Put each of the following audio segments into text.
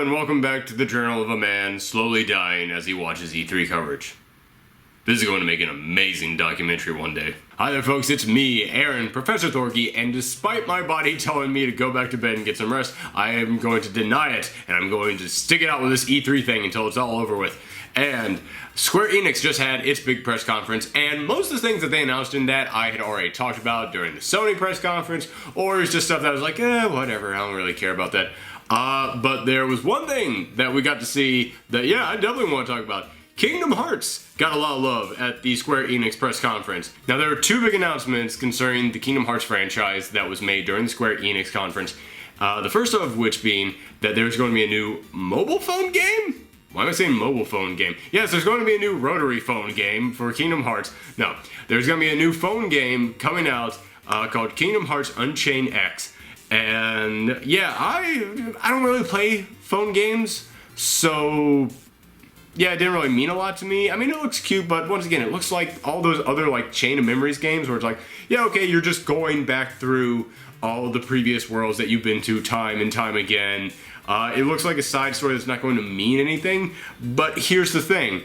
and welcome back to the Journal of a Man slowly dying as he watches E3 coverage. This is going to make an amazing documentary one day. Hi there folks, it's me, Aaron, Professor Thorky, and despite my body telling me to go back to bed and get some rest, I am going to deny it, and I'm going to stick it out with this E3 thing until it's all over with. And Square Enix just had its big press conference, and most of the things that they announced in that I had already talked about during the Sony press conference, or it's just stuff that I was like, whatever, I don't really care about that. But there was one thing that we got to see that, yeah, I definitely want to talk about. Kingdom Hearts got a lot of love at the Square Enix press conference. Now, there were two big announcements concerning the Kingdom Hearts franchise that was made during the Square Enix conference. The first of which being that there's going to be a new mobile phone game? Why am I saying mobile phone game? Yes, there's going to be a new rotary phone game for Kingdom Hearts. No, there's going to be a new phone game coming out called Kingdom Hearts Unchained X. And yeah, I don't really play phone games, so yeah, it didn't really mean a lot to me. I mean, it looks cute, but once again, it looks like all those other like Chain of Memories games where it's like, yeah, okay, you're just going back through all the previous worlds that you've been to time and time again. It looks like a side story that's not going to mean anything, but here's the thing.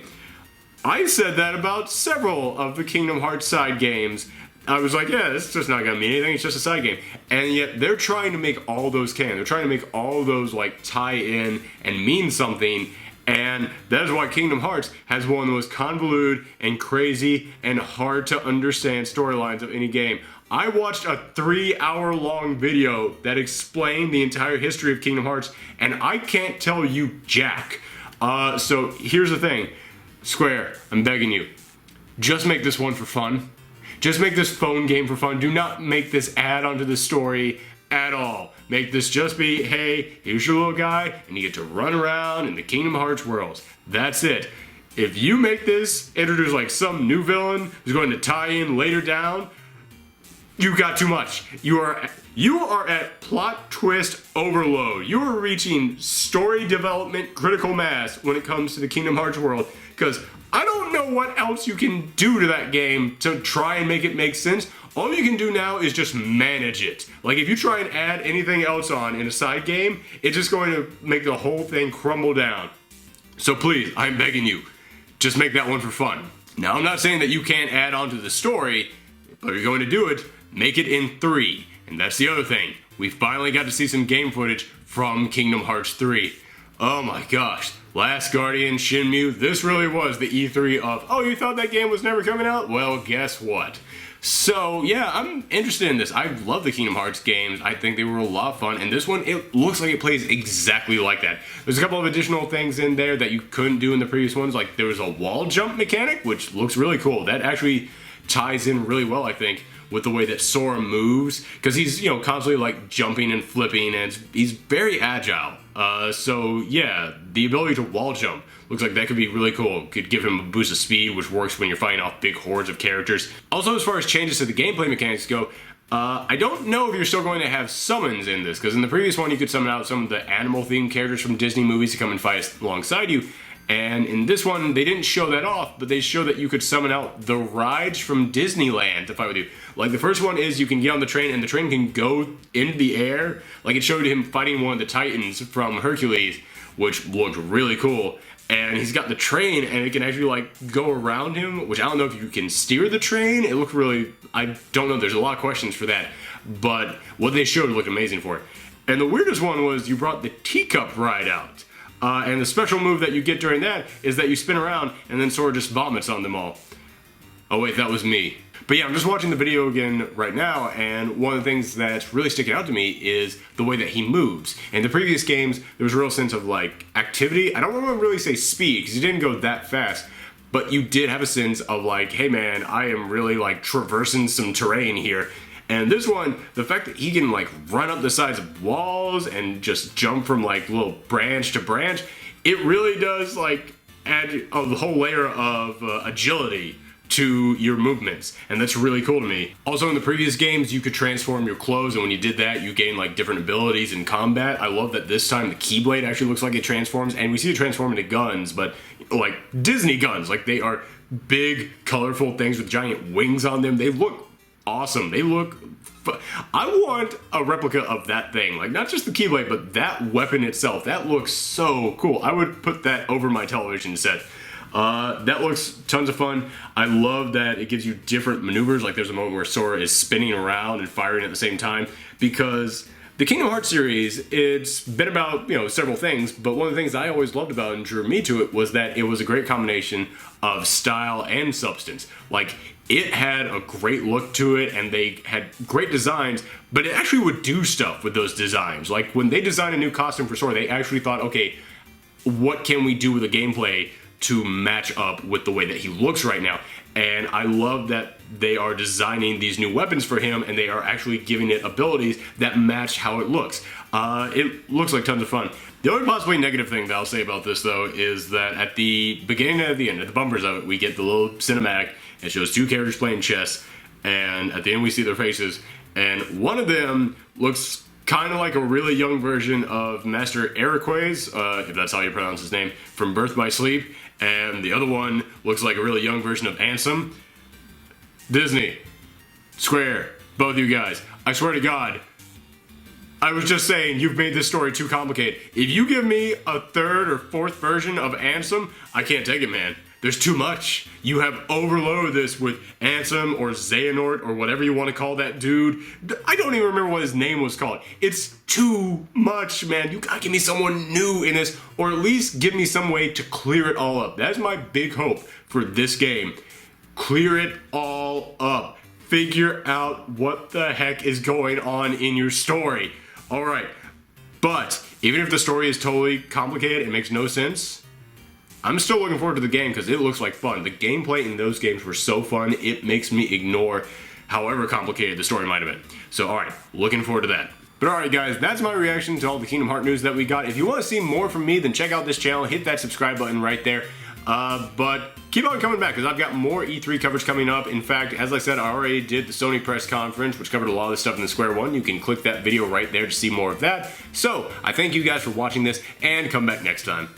I said that about several of the Kingdom Hearts side games. I was like, yeah, this is just not going to mean anything, it's just a side game. And yet, they're trying to make all those canon. They're trying to make all those, like, tie in and mean something. And that is why Kingdom Hearts has one of the most convoluted and crazy and hard to understand storylines of any game. I watched a 3-hour-long video that explained the entire history of Kingdom Hearts, and I can't tell you jack. So here's the thing. Square, I'm begging you. Just make this one for fun. Just make this phone game for fun. Do not make this add onto the story at all. Make this just be, hey, here's your little guy, and you get to run around in the Kingdom Hearts worlds. That's it. If you make this introduce like some new villain who's going to tie in later down, you got too much. You are at plot twist overload. You are reaching story development critical mass when it comes to the Kingdom Hearts world, because I don't know what else you can do to that game to try and make it make sense. All you can do now is just manage it. Like, if you try and add anything else on in a side game, it's just going to make the whole thing crumble down. So please, I'm begging you, just make that one for fun. Now, I'm not saying that you can't add on to the story, but if you're going to do it, make it in 3. And that's the other thing. We finally got to see some game footage from Kingdom Hearts 3. Oh my gosh. Last Guardian, Shenmue, this really was the E3 of, oh, you thought that game was never coming out? Well, guess what? So, yeah, I'm interested in this. I love the Kingdom Hearts games. I think they were a lot of fun, and this one, it looks like it plays exactly like that. There's a couple of additional things in there that you couldn't do in the previous ones, like there was a wall jump mechanic, which looks really cool. That actually ties in really well, I think, with the way that Sora moves, because he's, you know, constantly like jumping and flipping, and he's very agile. So yeah, the ability to wall jump looks like that could be really cool. Could give him a boost of speed, which works when you're fighting off big hordes of characters. Also, as far as changes to the gameplay mechanics go, I don't know if you're still going to have summons in this, because in the previous one you could summon out some of the animal-themed characters from Disney movies to come and fight alongside you. And in this one, they didn't show that off, but they show that you could summon out the rides from Disneyland to fight with you. Like, the first one is you can get on the train, and the train can go into the air. Like, it showed him fighting one of the Titans from Hercules, which looked really cool. And he's got the train, and it can actually, like, go around him, which I don't know if you can steer the train. It looked really, I don't know, there's a lot of questions for that. But what they showed looked amazing for it. And the weirdest one was you brought the teacup ride out. And the special move that you get during that is that you spin around and then Sora just vomits on them all. Oh wait, that was me. But yeah, I'm just watching the video again right now, and one of the things that's really sticking out to me is the way that he moves. In the previous games, there was a real sense of like activity. I don't want to really say speed, because he didn't go that fast, but you did have a sense of like, hey man, I am really like traversing some terrain here. And this one, the fact that he can like run up the sides of walls and just jump from like little branch to branch, it really does like add a whole layer of agility to your movements, and that's really cool to me. Also, in the previous games, you could transform your clothes, and when you did that, you gain like different abilities in combat. I love that this time the Keyblade actually looks like it transforms, and we see it transform into guns, but like Disney guns, like they are big, colorful things with giant wings on them. They look awesome. They look... I want a replica of that thing. Like, not just the Keyblade, but that weapon itself. That looks so cool. I would put that over my television set. That looks tons of fun. I love that it gives you different maneuvers. Like, there's a moment where Sora is spinning around and firing at the same time, because the Kingdom Hearts series, it's been about, several things, but one of the things I always loved about it and drew me to it was that it was a great combination of style and substance. Like, it had a great look to it, and they had great designs, but it actually would do stuff with those designs. Like, when they designed a new costume for Sora, they actually thought, okay, what can we do with the gameplay to match up with the way that he looks right now? And I love that they are designing these new weapons for him, and they are actually giving it abilities that match how it looks. It looks like tons of fun. The only possibly negative thing that I'll say about this, though, is that at the beginning and at the end, at the bumpers of it, we get the little cinematic. It shows two characters playing chess, and at the end we see their faces, and one of them looks kind of like a really young version of Master Eriquez, if that's how you pronounce his name, from Birth by Sleep, and the other one looks like a really young version of Ansem. Disney, Square, both of you guys, I swear to God, I was just saying, you've made this story too complicated. If you give me a third or fourth version of Ansem, I can't take it, man. There's too much. You have overloaded this with Ansem or Xehanort or whatever you want to call that dude. I don't even remember what his name was called. It's too much, man. You gotta give me someone new in this, or at least give me some way to clear it all up. That's my big hope for this game. Clear it all up. Figure out what the heck is going on in your story. Alright, but even if the story is totally complicated and makes no sense, I'm still looking forward to the game because it looks like fun. The gameplay in those games were so fun, it makes me ignore however complicated the story might have been. So alright, looking forward to that. But alright guys, that's my reaction to all the Kingdom Hearts news that we got. If you want to see more from me, then check out this channel, hit that subscribe button right there. But keep on coming back because I've got more E3 coverage coming up. In fact, as I said, I already did the Sony press conference, which covered a lot of the stuff in the Square One. You can click that video right there to see more of that. So I thank you guys for watching this, and come back next time.